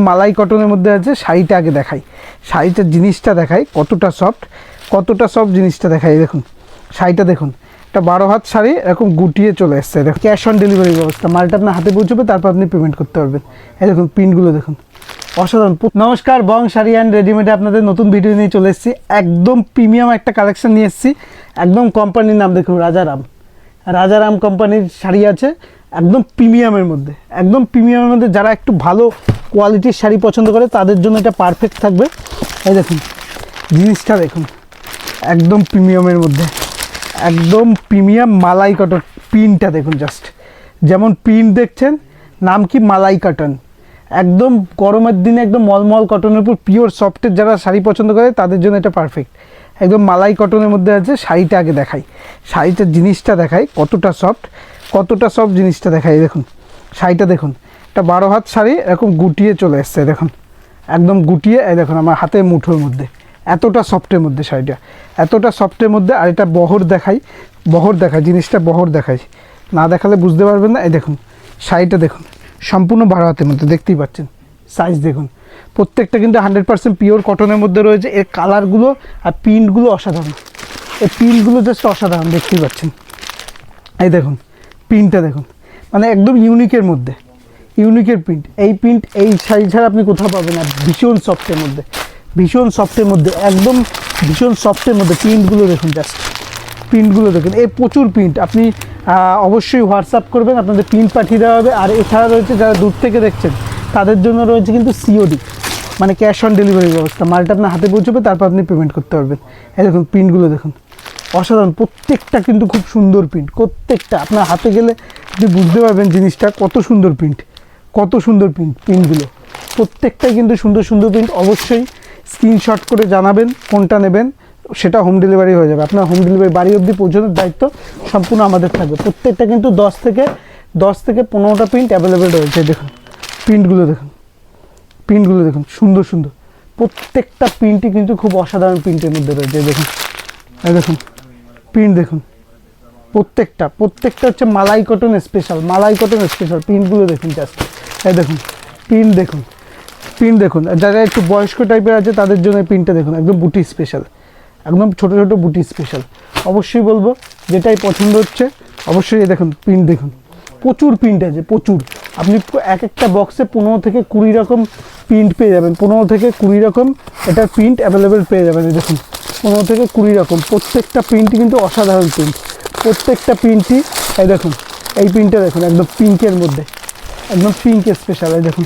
মালাই কটনের মধ্যে আছে। শাড়িটা আগে দেখাই, শাড়িটার জিনিসটা দেখাই কতটা সফট জিনিসটা দেখাই। দেখুন শাড়িটা দেখুন, এটা 12 হাত শাড়ি, এরকম গুটিয়ে চলে এসছে। দেখুন ক্যাশ অন ডেলিভারি ব্যবস্থা, মালটা আপনার হাতে পৌঁছবে, তারপর আপনি পেমেন্ট করতে পারবেন। এই দেখুন প্রিন্টগুলো দেখুন, অসাধারণ। নমস্কার, বং শাড়ি অ্যান্ড রেডিমেডে আপনাদের নতুন ভিডিও নিয়ে চলে এসেছি। একদম প্রিমিয়াম একটা কালেকশন নিয়ে এসেছি। একদম কোম্পানির নাম দেখুন, রাজারাম কোম্পানির শাড়ি আছে, একদম প্রিমিয়ামের মধ্যে, একদম প্রিমিয়ামের মধ্যে। যারা একটু ভালো কোয়ালিটির শাড়ি পছন্দ করে তাদের জন্য এটা পারফেক্ট থাকবে। এই দেখুন জিনিসটা দেখুন, একদম প্রিমিয়ামের মধ্যে, একদম প্রিমিয়াম মালাই কটন। প্রিন্টটা দেখুন, জাস্ট যেমন প্রিন্ট দেখছেন, নাম কি মালাই কটন। একদম গরমের দিনে একদম মলমল কটনের উপর পিওর সফটের যারা শাড়ি পছন্দ করে তাদের জন্য এটা পারফেক্ট। একদম মালাই কটনের মধ্যে আছে। শাড়িটা আগে দেখাই, শাড়িটার জিনিসটা দেখাই কতটা সফট জিনিসটা দেখাই। দেখুন শাড়িটা দেখুন, এটা 12 হাত শাড়ি, এরকম গুটিয়ে চলে এসছে। দেখুন একদম গুটিয়ে, এই দেখুন আমার হাতের মুঠোর মধ্যে, এতটা সফটের মধ্যে শাড়িটা, এতটা সফটের মধ্যে। আর এটা বহর দেখাই, জিনিসটা বহর দেখাই, না দেখালে বুঝতে পারবেন না। এই দেখুন শাড়িটা দেখুন, সম্পূর্ণ 12 হাতের মধ্যে, দেখতেই পাচ্ছেন সাইজ দেখুন। প্রত্যেকটা কিন্তু 100% পিওর কটনের মধ্যে রয়েছে। এর কালারগুলো আর প্রিন্টগুলো অসাধারণ, এই প্রিন্টগুলো জাস্ট অসাধারণ, দেখতেই পাচ্ছেন। এই দেখুন প্রিন্টটা দেখুন, মানে একদম ইউনিকের মধ্যে, ইউনিকের প্রিন্ট। এই প্রিন্ট এই শাড়ি ছাড়া আপনি কোথাও পাবেন না। ভীষণ সফটের মধ্যে, একদম ভীষণ সফটের মধ্যে। প্রিন্টগুলো দেখুন, জাস্ট প্রিন্টগুলো দেখুন, এই প্রচুর প্রিন্ট। আপনি অবশ্যই হোয়াটসঅ্যাপ করবেন, আপনাদের প্রিন্ট পাঠিয়ে দেওয়া হবে। আর এছাড়া রয়েছে যারা দূর থেকে দেখছেন তাদের জন্য রয়েছে কিন্তু সিওডি, মানে ক্যাশ অন ডেলিভারি ব্যবস্থা। মালটা আপনার হাতে পৌঁছবে, তারপর আপনি পেমেন্ট করতে পারবেন। এই দেখুন প্রিন্টগুলো দেখুন, অসাধারণ। প্রত্যেকটা কিন্তু খুব সুন্দর প্রিন্ট, প্রত্যেকটা আপনার হাতে গেলে আপনি বুঝতে পারবেন জিনিসটা কত সুন্দর প্রিন্ট, প্রিন্টগুলো প্রত্যেকটাই কিন্তু সুন্দর প্রিন্ট। অবশ্যই স্ক্রিনশট করে জানাবেন কোনটা নেবেন, সেটা হোম ডেলিভারি হয়ে যাবে। আপনার হোম ডেলিভারি বাড়ি অবধি পৌঁছানোর দায়িত্ব সম্পূর্ণ আমাদের থাকবে। প্রত্যেকটা কিন্তু 10 থেকে 15টা প্রিন্ট অ্যাভেলেবেল রয়েছে। দেখুন প্রিন্টগুলো দেখুন, সুন্দর প্রত্যেকটা প্রিন্টই কিন্তু খুব অসাধারণ প্রিন্টের মধ্যে রয়েছে। দেখুন প্রিন্ট দেখুন, প্রত্যেকটা হচ্ছে মালাই কটন স্পেশাল, প্রিন্টগুলো দেখুন জাস্ট। এই দেখুন প্রিন্ট দেখুন, যারা একটু বয়স্ক টাইপের আছে তাদের জন্য প্রিন্টটা দেখুন, একদম বুটি স্পেশাল, একদম ছোট বুটি স্পেশাল। অবশ্যই বলবো যেটাই পছন্দ হচ্ছে অবশ্যই দেখুন প্রিন্ট দেখুন, প্রচুর প্রিন্ট আছে, প্রচুর। আপনি এক একটা বক্সে 15 থেকে 20 রকম প্রিন্ট পেয়ে যাবেন, 15 থেকে 20 রকম এটার প্রিন্ট অ্যাভেলেবেল পেয়ে যাবেন। এই দেখুন 15 থেকে 20 রকম, প্রত্যেকটা প্রিন্টই কিন্তু অসাধারণ প্রিন্ট, প্রত্যেকটা প্রিন্টই। এই দেখুন এই প্রিন্টটা দেখুন, একদম পিঙ্কের মধ্যে, একদম পিঙ্ক স্পেশাল। এই দেখুন